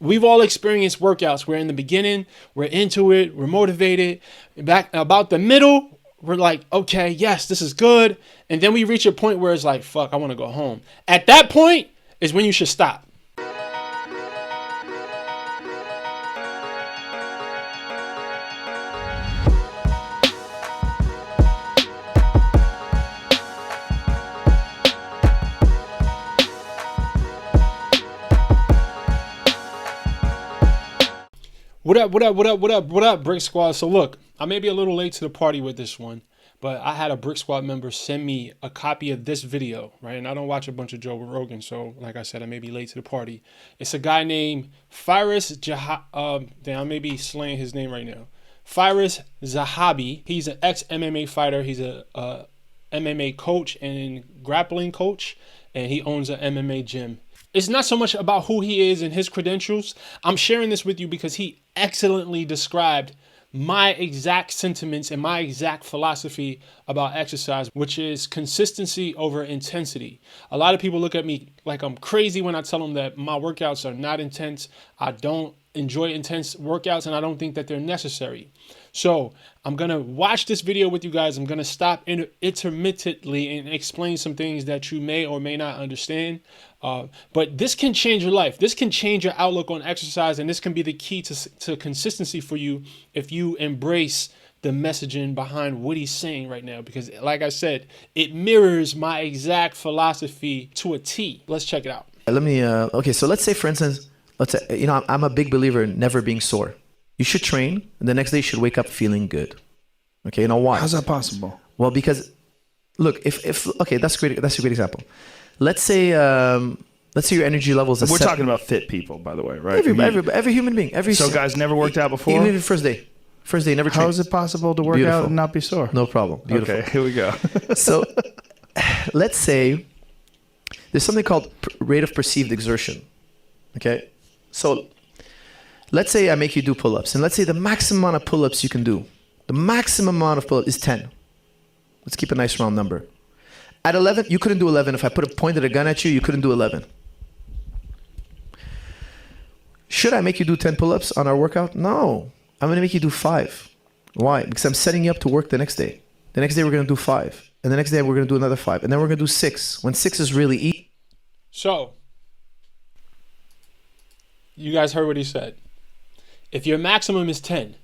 We've all experienced workouts where in the beginning, we're into it, we're motivated. Back about the middle, we're like, okay, yes, this is good. And then we reach a point where it's like, fuck, I want to go home. At that point is when you should stop. What up, Brix Squad? So look, I may be a little late to the party with this one, but I had a Brix Squad member send me a copy of this video, right? And I don't watch a bunch of Joe Rogan, so like I said, I may be late to the party. It's a guy named Firas I may be slaying his name right now. Firas Zahabi. He's an ex-MMA fighter. He's a MMA coach and grappling coach, and he owns an MMA gym. It's not so much about who he is and his credentials. I'm sharing this with you because he excellently described my exact sentiments and my exact philosophy about exercise, which is consistency over intensity. A lot of people look at me like I'm crazy when I tell them that my workouts are not intense. I don't enjoy intense workouts, and I don't think that they're necessary. So I'm going to watch this video with you guys. I'm going to stop intermittently and explain some things that you may or may not understand. But this can change your life. This can change your outlook on exercise, and this can be the key to consistency for you if you embrace the messaging behind what he's saying right now. Because like I said, it mirrors my exact philosophy to a T. Let's check it out. Okay, so let's say, for instance, I'm a big believer in never being sore. You should train, and the next day you should wake up feeling good. Okay, you know why? How's that possible? Well, because look, okay, that's great. That's a great example. Let's say your energy levels. We're talking about fit people, by the way, right? Every human being. So guys never worked out before? Even the first day, never trained. How is it possible to work out and not be sore? No problem. Beautiful. Okay, here we go. So let's say there's something called rate of perceived exertion. Okay, so let's say I make you do pull-ups, and let's say the maximum amount of pull-ups you can do, the maximum amount of pull-ups is 10. Let's keep a nice round number. At 11, you couldn't do 11. If I pointed a gun at you, you couldn't do 11. Should I make you do 10 pull-ups on our workout? No. I'm going to make you do 5. Why? Because I'm setting you up to work the next day. The next day we're going to do 5. And the next day we're going to do another 5. And then we're going to do 6. When 6 is really easy. So, you guys heard what he said. If your maximum is 10,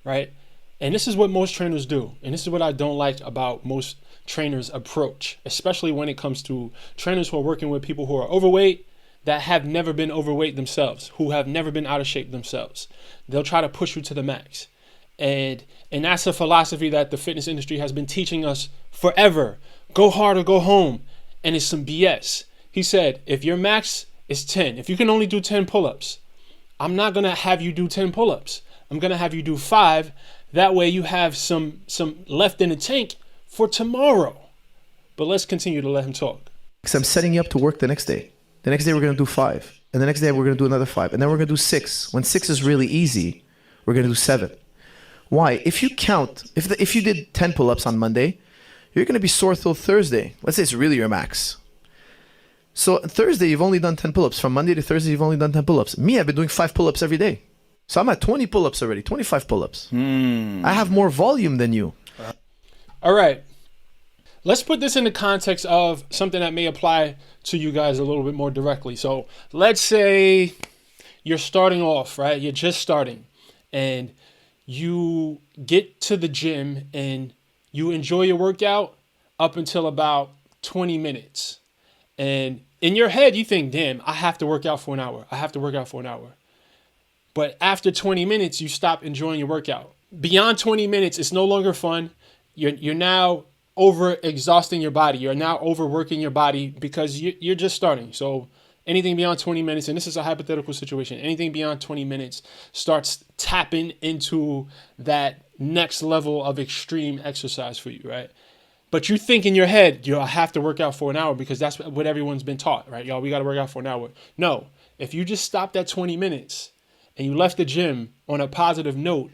right? And this is what most trainers do. And this is what I don't like about most trainers' approach, especially when it comes to trainers who are working with people who are overweight, that have never been overweight themselves, who have never been out of shape themselves. They'll try to push you to the max. And that's a philosophy that the fitness industry has been teaching us forever. Go hard or go home. And it's some BS. He said, if your max is 10, if you can only do 10 pull-ups, I'm not going to have you do 10 pull-ups. I'm going to have you do 5. That way you have some left in the tank for tomorrow. But let's continue to let him talk. Because I'm setting you up to work the next day. The next day we're going to do 5. And the next day we're going to do another 5. And then we're going to do 6. When 6 is really easy, we're going to do 7. Why? If you count, if you did 10 pull-ups on Monday, you're going to be sore till Thursday. Let's say it's really your max. So on Thursday, you've only done 10 pull-ups. From Monday to Thursday, you've only done 10 pull-ups. Me, I've been doing 5 pull-ups every day. So I'm at 20 pull-ups already, 25 pull-ups. I have more volume than you. All right. Let's put this in the context of something that may apply to you guys a little bit more directly. So let's say you're starting off, right? You're just starting. And you get to the gym and you enjoy your workout up until about 20 minutes. And in your head, you think, damn, I have to work out for an hour. I have to work out for an hour. But after 20 minutes, you stop enjoying your workout. Beyond 20 minutes, it's no longer fun. You're now over exhausting your body. You're now overworking your body because you're just starting. So anything beyond 20 minutes, and this is a hypothetical situation, anything beyond 20 minutes starts tapping into that next level of extreme exercise for you, right? But you think in your head, I have to work out for an hour because that's what everyone's been taught, right? Y'all, we got to work out for an hour. No, if you just stopped at 20 minutes and you left the gym on a positive note,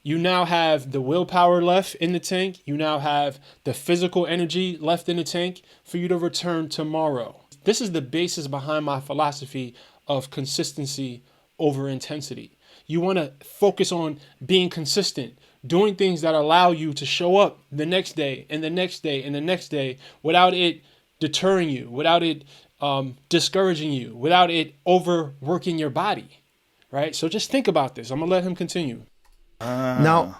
you now have the willpower left in the tank. You now have the physical energy left in the tank for you to return tomorrow. This is the basis behind my philosophy of consistency over intensity. You want to focus on being consistent, doing things that allow you to show up the next day and the next day and the next day without it deterring you, without it discouraging you, without it overworking your body, right? So just think about this. I'm going to let him continue. Now,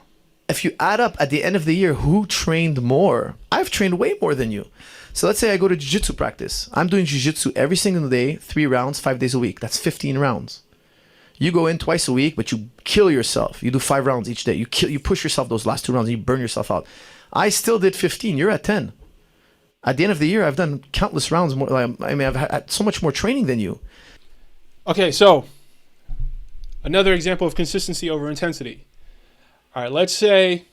if you add up at the end of the year, who trained more? I've trained way more than you. So let's say I go to jiu-jitsu practice. I'm doing jiu-jitsu every single day, 3 rounds, 5 days a week. That's 15 rounds. You go in twice a week, but you kill yourself. You do 5 rounds each day. You push yourself those last 2 rounds and you burn yourself out. I still did 15. You're at 10. At the end of the year, I've done countless rounds more. I mean, I've had so much more training than you. Okay, so another example of consistency over intensity. All right, let's say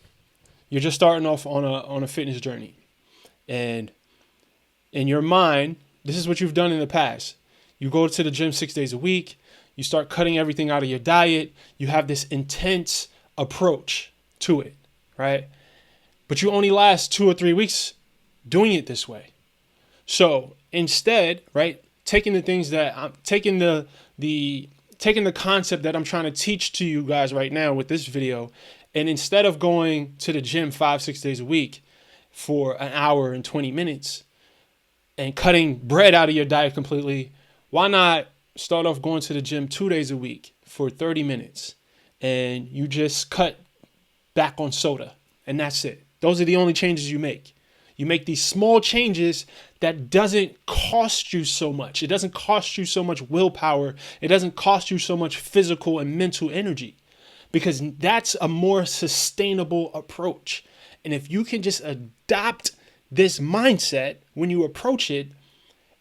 you're just starting off on a fitness journey, and in your mind, this is what you've done in the past. You go to the gym 6 days a week. You start cutting everything out of your diet. You have this intense approach to it, right? But you only last 2 or 3 weeks doing it this way. So instead, right, taking the things that I'm taking the concept that I'm trying to teach to you guys right now with this video, and instead of going to the gym 5-6 days a week for an hour and 20 minutes and cutting bread out of your diet completely, why not start off going to the gym 2 days a week for 30 minutes and you just cut back on soda and that's it. Those are the only changes you make. You make these small changes that doesn't cost you so much. It doesn't cost you so much willpower. It doesn't cost you so much physical and mental energy, because that's a more sustainable approach. And if you can just adopt this mindset when you approach it,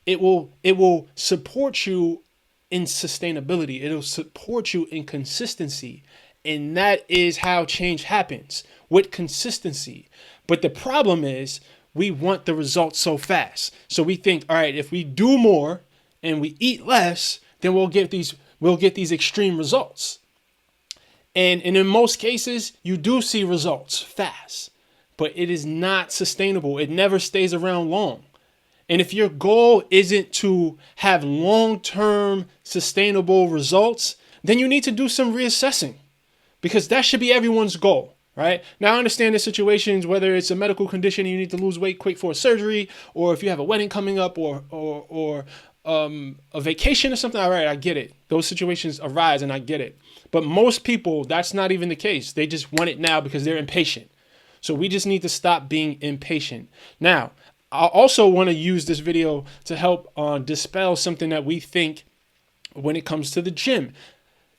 it will support you in sustainability. It'll support you in consistency. And that is how change happens, with consistency. But the problem is we want the results so fast. So we think, all right, if we do more and we eat less, then we'll get these extreme results. And in most cases, you do see results fast, but it is not sustainable. It never stays around long. And if your goal isn't to have long-term sustainable results, then you need to do some reassessing, because that should be everyone's goal, right? Now, I understand the situations, whether it's a medical condition, you need to lose weight quick for a surgery, or if you have a wedding coming up, or a vacation or something. All right, I get it. Those situations arise and I get it. But most people, that's not even the case. They just want it now because they're impatient. So we just need to stop being impatient. Now, I also want to use this video to help dispel something that we think when it comes to the gym.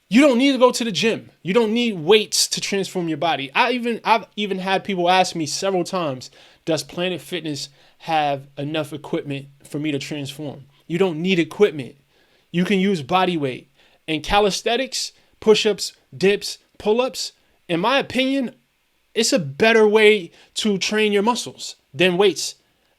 You don't need to go to the gym. You don't need weights to transform your body. I've even had people ask me several times, does Planet Fitness have enough equipment for me to transform? You don't need equipment. You can use body weight. And calisthenics, push-ups, dips, pull-ups, in my opinion, it's a better way to train your muscles than weights.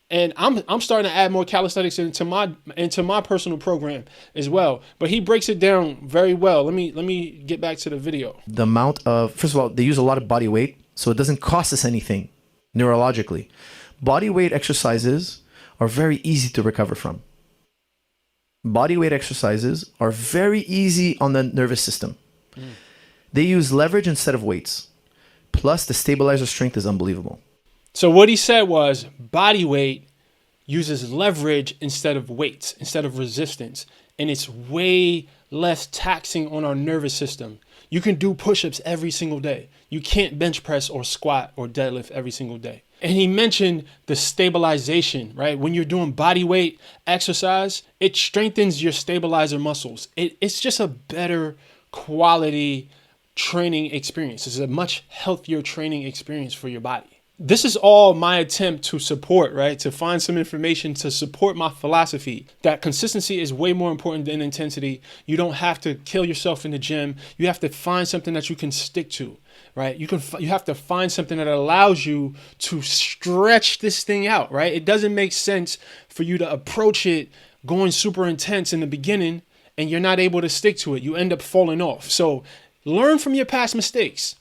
And I'm starting to add more calisthenics into my personal program as well. But he breaks it down very well. Let me get back to the video. The amount of, first of all, they use a lot of body weight, so it doesn't cost us anything neurologically. Body weight exercises are very easy to recover from. Body weight exercises are very easy on the nervous system. They use leverage instead of weights. Plus, the stabilizer strength is unbelievable. So what he said was body weight uses leverage instead of weights, instead of resistance. And it's way less taxing on our nervous system. You can do push-ups every single day. You can't bench press or squat or deadlift every single day. And he mentioned the stabilization, right? When you're doing body weight exercise, it strengthens your stabilizer muscles. It's just a better quality training experience. It's a much healthier training experience for your body. This is all my attempt to support, right? To find some information to support my philosophy that consistency is way more important than intensity. You don't have to kill yourself in the gym. You have to find something that you can stick to, right? You have to find something that allows you to stretch this thing out, right? It doesn't make sense for you to approach it going super intense in the beginning and you're not able to stick to it. You end up falling off. So learn from your past mistakes.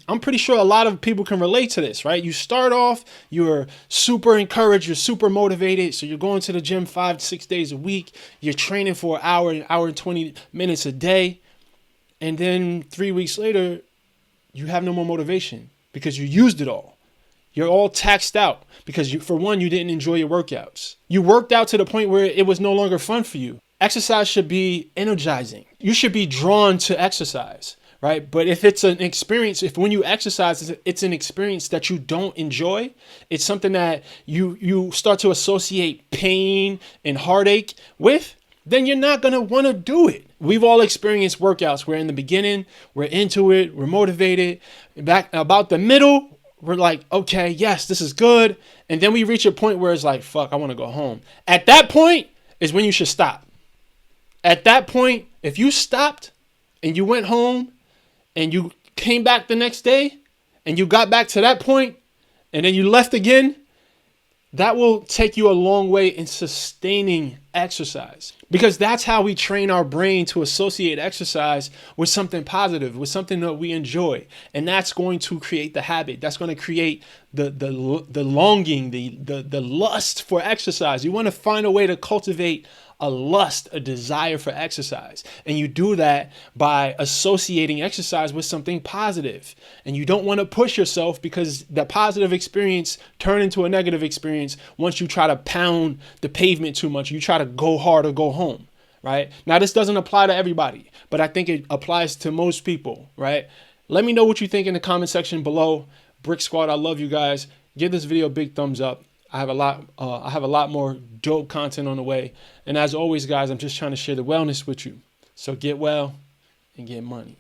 I'm pretty sure a lot of people can relate to this, right? You start off, you're super encouraged, you're super motivated. So you're going to the gym 5 to 6 days a week. You're training for an hour and 20 minutes a day. And then 3 weeks later, you have no more motivation because you used it all. You're all taxed out because for one, you didn't enjoy your workouts. You worked out to the point where it was no longer fun for you. Exercise should be energizing. You should be drawn to exercise, right? But if it's an experience, if when you exercise, it's an experience that you don't enjoy, it's something that you start to associate pain and heartache with, then you're not going to want to do it. We've all experienced workouts where in the beginning, we're into it, we're motivated. Back about the middle, we're like, okay, yes, this is good. And then we reach a point where it's like, fuck, I want to go home. At that point is when you should stop. At that point, if you stopped and you went home and you came back the next day and you got back to that point and then you left again, that will take you a long way in sustaining exercise, because that's how we train our brain to associate exercise with something positive, with something that we enjoy. And that's going to create the habit. That's going to create the longing, the lust for exercise. You want to find a way to cultivate a lust, a desire for exercise. And you do that by associating exercise with something positive. And you don't want to push yourself because the positive experience turn into a negative experience once you try to pound the pavement too much. You try to go hard or go home, right? Now, this doesn't apply to everybody, but I think it applies to most people, right? Let me know what you think in the comment section below. Brix Squad, I love you guys. Give this video a big thumbs up. I have a lot more dope content on the way. And as always, guys, I'm just trying to share the wellness with you. So get well and get money.